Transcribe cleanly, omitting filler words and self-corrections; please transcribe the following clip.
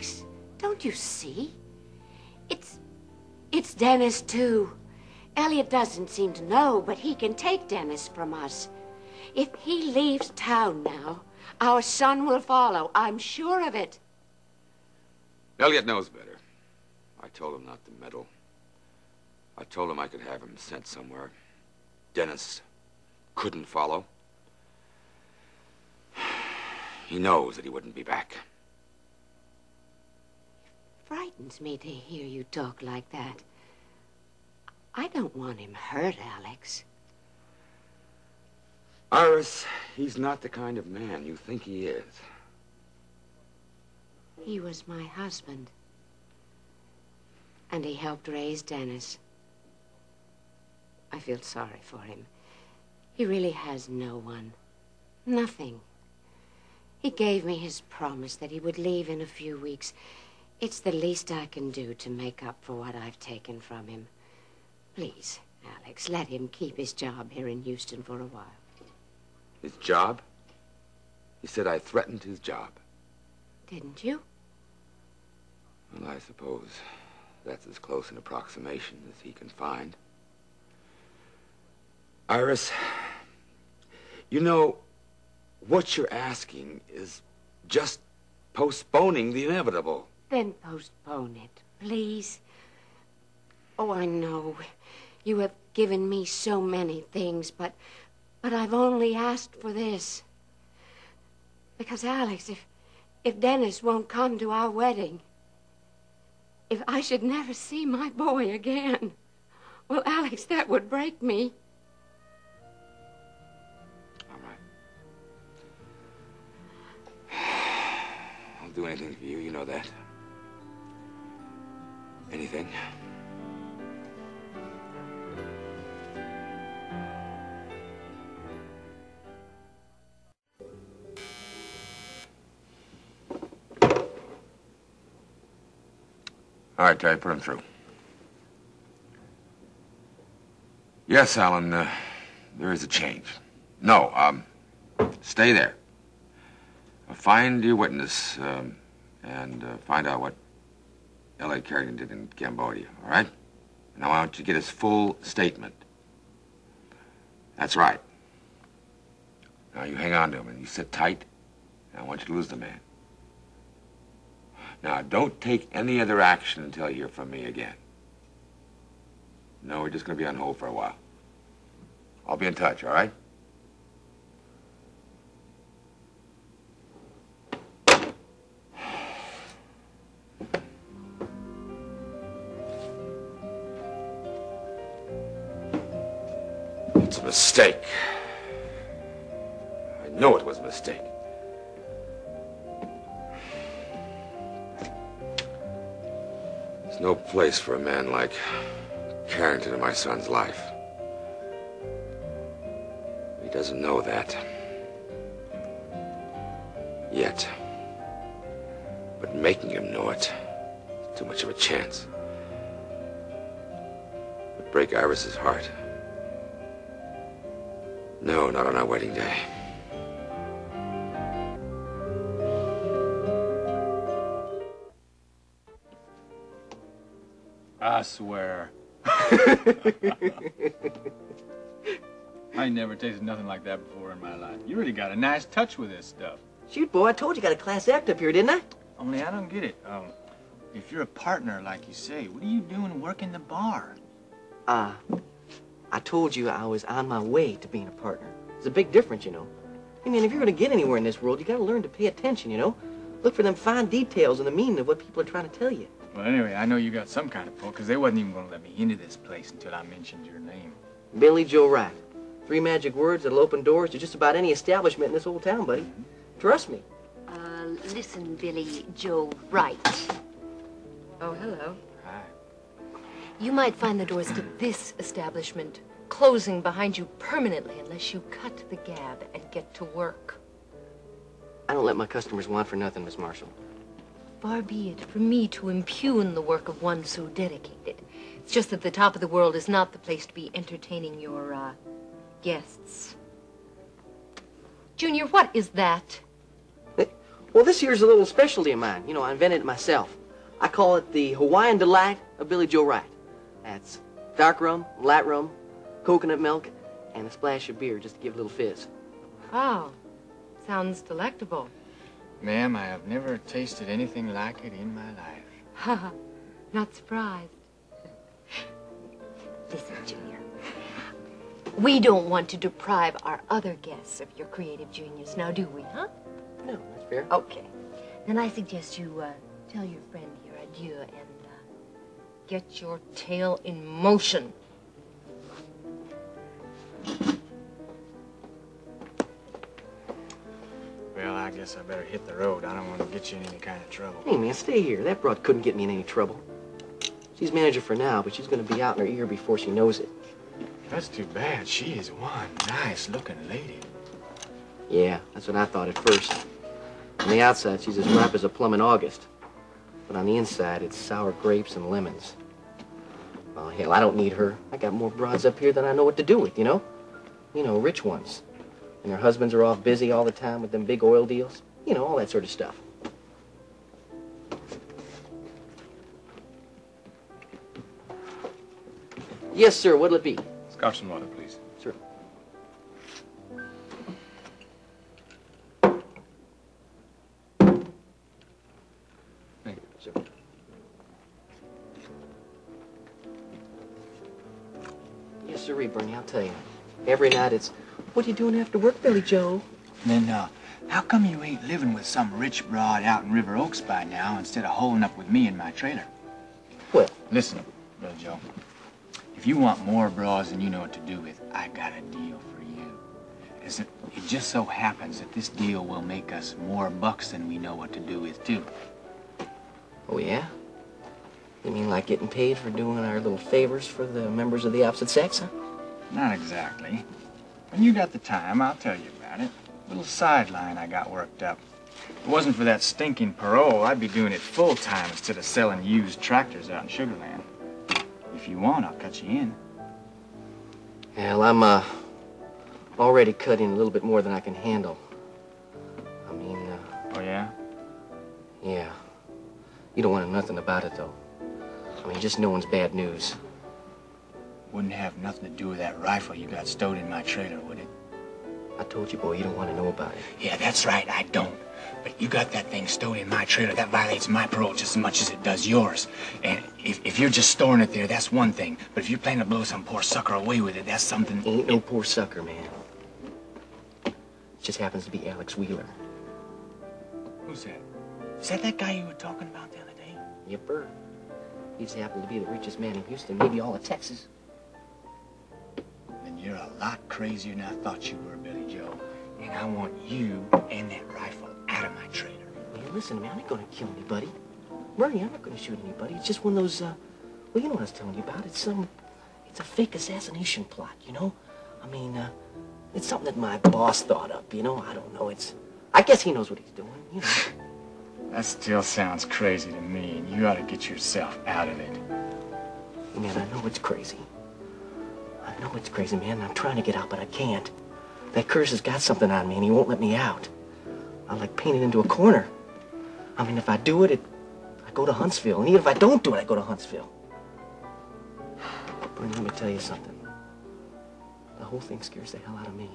Alex, don't you see? It's Dennis, too. Elliot doesn't seem to know, but he can take Dennis from us. If he leaves town now, our son will follow. I'm sure of it. Elliot knows better. I told him not to meddle. I told him I could have him sent somewhere Dennis couldn't follow. He knows that he wouldn't be back. It frightens me to hear you talk like that. I don't want him hurt, Alex. Iris, he's not the kind of man you think he is. He was my husband. And he helped raise Dennis. I feel sorry for him. He really has no one. Nothing. He gave me his promise that he would leave in a few weeks. It's the least I can do to make up for what I've taken from him. Please, Alex, let him keep his job here in Houston for a while. His job? He said I threatened his job. Didn't you? Well, I suppose that's as close an approximation as he can find. Iris, you know, what you're asking is just postponing the inevitable. Then postpone it, please. Oh, I know. You have given me so many things, but I've only asked for this. Because, Alex, if Dennis won't come to our wedding, if I should never see my boy again, well, Alex, that would break me. All right. I'll do anything for you, you know that. Anything. All right, Terry, put him through. Yes, Alan, there is a change. No, stay there. Find your witness, and find out what Elliot Carrington did in Cambodia, all right? And I want you to get his full statement. That's right. Now, you hang on to him, and you sit tight, and I want you to lose the man. Now, don't take any other action until you hear from me again. No, we're just going to be on hold for a while. I'll be in touch, all right? It's a mistake. I know it was a mistake. There's no place for a man like Carrington in my son's life. He doesn't know that. Yet. But making him know it is too much of a chance. Would break Iris's heart. No, not on our wedding day. I swear. I ain't never tasted nothing like that before in my life. You really got a nice touch with this stuff. Shoot, boy, I told you got a class act up here, didn't I? Only I don't get it. If you're a partner, like you say, what are you doing working the bar? I told you I was on my way to being a partner. It's a big difference, you know. I mean, if you're going to get anywhere in this world, you got to learn to pay attention, you know. Look for them fine details and the meaning of what people are trying to tell you. Well, anyway, I know you got some kind of pull, because they wasn't even going to let me into this place until I mentioned your name. Billy Joe Wright. 3 magic words that'll open doors to just about any establishment in this old town, buddy. Trust me. Listen, Billy Joe Wright. Oh, hello. Hi. You might find the doors to this establishment closing behind you permanently unless you cut the gab and get to work. I don't let my customers want for nothing, Miss Marshall. Far be it from me to impugn the work of one so dedicated. It's just that the top of the world is not the place to be entertaining your, guests. Junior, what is that? Well, this here's a little specialty of mine. You know, I invented it myself. I call it the Hawaiian Delight of Billy Joe Wright. That's dark rum, light rum, coconut milk, and a splash of beer just to give a little fizz. Oh, sounds delectable. Ma'am, I have never tasted anything like it in my life. Haha, not surprised. Listen, Junior. We don't want to deprive our other guests of your creative genius, now do we, huh? No, that's fair. Okay. Then I suggest you tell your friend here adieu and get your tail in motion. Well, I guess I better hit the road. I don't want to get you in any kind of trouble. Hey, man, stay here. That broad couldn't get me in any trouble. She's manager for now, but she's going to be out in her ear before she knows it. That's too bad. She is one nice-looking lady. Yeah, that's what I thought at first. On the outside, she's as ripe as a plum in August. But on the inside, it's sour grapes and lemons. Oh, hell, I don't need her. I got more broads up here than I know what to do with, you know? You know, rich ones. And their husbands are off busy all the time with them big oil deals. You know, all that sort of stuff. Yes, sir. What'll it be? Scotch and water, please. Sir. Thank you. Sir. Yes, sir, Bernie, I'll tell you. Every night it's, what are you doing after work, Billy Joe? Then, how come you ain't living with some rich broad out in River Oaks by now instead of holding up with me in my trailer? Well, Listen, Billy Joe. If you want more broads than you know what to do with, I got a deal for you. It just so happens that this deal will make us more bucks than we know what to do with, too. oh yeah? You mean like getting paid for doing our little favors for the members of the opposite sex, huh? Not exactly. When you got the time, I'll tell you about it. Little sideline I got worked up. If it wasn't for that stinking parole, I'd be doing it full time instead of selling used tractors out in Sugar Land. If you want, I'll cut you in. Hell, I'm, already cut in a little bit more than I can handle. I mean, Oh, yeah? yeah. You don't want to know nothing about it, though. I mean, just knowing's bad news. Wouldn't have nothing to do with that rifle you got stowed in my trailer, would it? I told you, boy, you don't want to know about it. Yeah, that's right, I don't. But you got that thing stowed in my trailer. That violates my parole just as much as it does yours. And if you're just storing it there, that's one thing. But if you're planning to blow some poor sucker away with it, that's something... Ain't no poor sucker, man. It just happens to be Alex Wheeler. Who's that? Is that guy you were talking about the other day? Yipper. He just happened to be the richest man in Houston, maybe all of Texas. Then you're a lot crazier than I thought you were, Billy Joe. And I want you and that rifle out of my trailer. Man, listen, man, I ain't gonna kill anybody. Bernie, I'm not gonna shoot anybody. It's just one of those, well, you know what I was telling you about. It's a fake assassination plot, you know? I mean, it's something that my boss thought up, you know? I don't know, I guess he knows what he's doing, you know? That still sounds crazy to me, and you ought to get yourself out of it. Man, I know it's crazy. I know it's crazy, man. I'm trying to get out, but I can't. That curse has got something on me, and he won't let me out. I'm like painted into a corner. I mean, if I do it, I go to Huntsville. And even if I don't do it, I go to Huntsville. Bernie, let me tell you something. The whole thing scares the hell out of me.